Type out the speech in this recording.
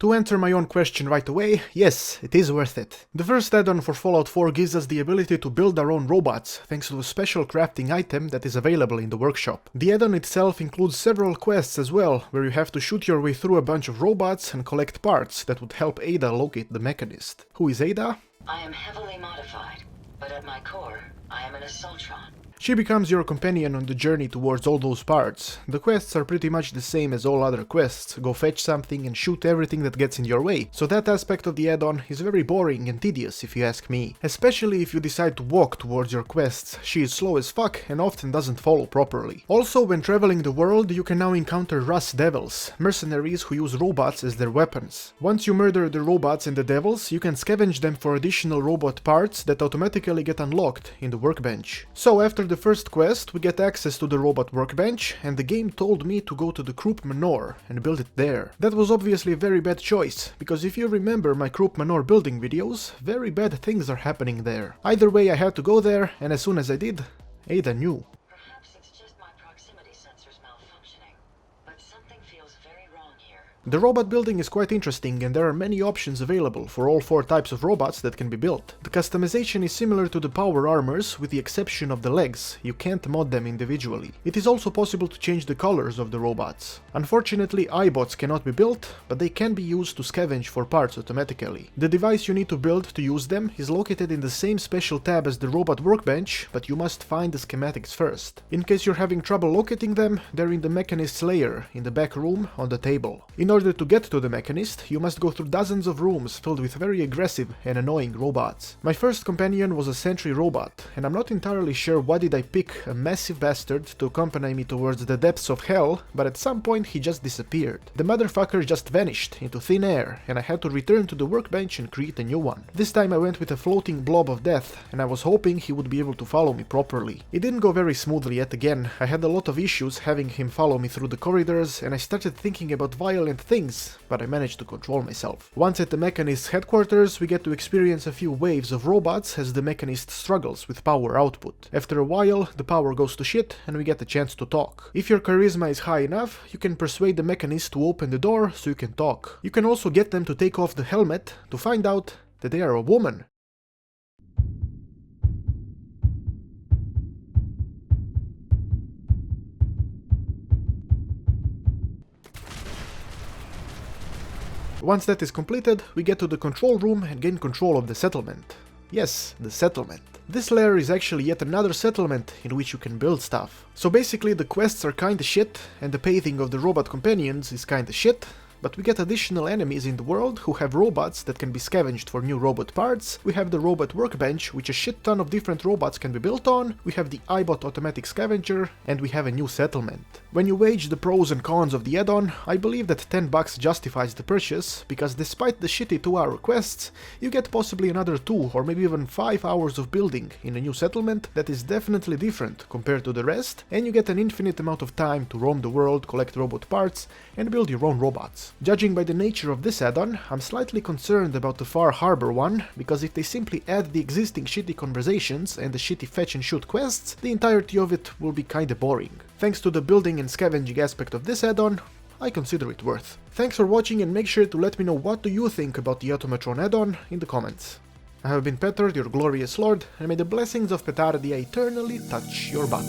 To answer my own question right away, yes, it is worth it. The first add-on for Fallout 4 gives us the ability to build our own robots, thanks to a special crafting item that is available in the workshop. The add-on itself includes several quests as well, where you have to shoot your way through a bunch of robots and collect parts that would help Ada locate the machinist. Who is Ada? I am heavily modified, but at my core, I am an Assaultron. She becomes your companion on the journey towards all those parts. The quests are pretty much the same as all other quests, go fetch something and shoot everything that gets in your way, so that aspect of the add-on is very boring and tedious if you ask me. Especially if you decide to walk towards your quests, she is slow as fuck and often doesn't follow properly. Also, when traveling the world, you can now encounter Rust Devils, mercenaries who use robots as their weapons. Once you murder the robots and the devils, you can scavenge them for additional robot parts that automatically get unlocked in the workbench. So after the first quest, we get access to the robot workbench, and the game told me to go to the Krupp Manor and build it there. That was obviously a very bad choice, because if you remember my Krupp Manor building videos, very bad things are happening there. Either way, I had to go there, and as soon as I did, Ada knew. Perhaps it's just my proximity sensors malfunctioning, but something feels very wrong here. The robot building is quite interesting, and there are many options available for all 4 types of robots that can be built. The customization is similar to the power armors, with the exception of the legs. You can't mod them individually. It is also possible to change the colors of the robots. Unfortunately, iBots cannot be built, but they can be used to scavenge for parts automatically. The device you need to build to use them is located in the same special tab as the robot workbench, but you must find the schematics first. In case you're having trouble locating them, they're in the mechanist's lair, in the back room on the table. In order to get to the machinist, you must go through dozens of rooms filled with very aggressive and annoying robots. My first companion was a sentry robot, and I'm not entirely sure why did I pick a massive bastard to accompany me towards the depths of hell, but at some point he just disappeared. The motherfucker just vanished into thin air, and I had to return to the workbench and create a new one. This time I went with a floating blob of death, and I was hoping he would be able to follow me properly. It didn't go very smoothly yet again. I had a lot of issues having him follow me through the corridors, and I started thinking about violent things, but I managed to control myself. Once at the Mechanist's headquarters, we get to experience a few waves of robots as the Mechanist struggles with power output. After a while, the power goes to shit, and we get a chance to talk. If your charisma is high enough, you can persuade the Mechanist to open the door so you can talk. You can also get them to take off the helmet to find out that they are a woman. Once that is completed, we get to the control room and gain control of the settlement. Yes, the settlement. This lair is actually yet another settlement in which you can build stuff. So basically the quests are kinda shit, and the paving of the robot companions is kinda shit, but we get additional enemies in the world who have robots that can be scavenged for new robot parts. We have the robot workbench, which a shit ton of different robots can be built on. We have the iBot automatic scavenger, and we have a new settlement. When you weigh the pros and cons of the add-on, I believe that $10 justifies the purchase, because despite the shitty 2-hour quests, you get possibly another 2 or maybe even 5 hours of building in a new settlement that is definitely different compared to the rest, and you get an infinite amount of time to roam the world, collect robot parts, and build your own robots. Judging by the nature of this add-on, I'm slightly concerned about the Far Harbor one, because if they simply add the existing shitty conversations and the shitty fetch and shoot quests, the entirety of it will be kinda boring. Thanks to the building and scavenging aspect of this add-on, I consider it worth. Thanks for watching, and make sure to let me know what do you think about the Automatron add-on in the comments. I have been Petard, your glorious lord, and may the blessings of Petardia eternally touch your back.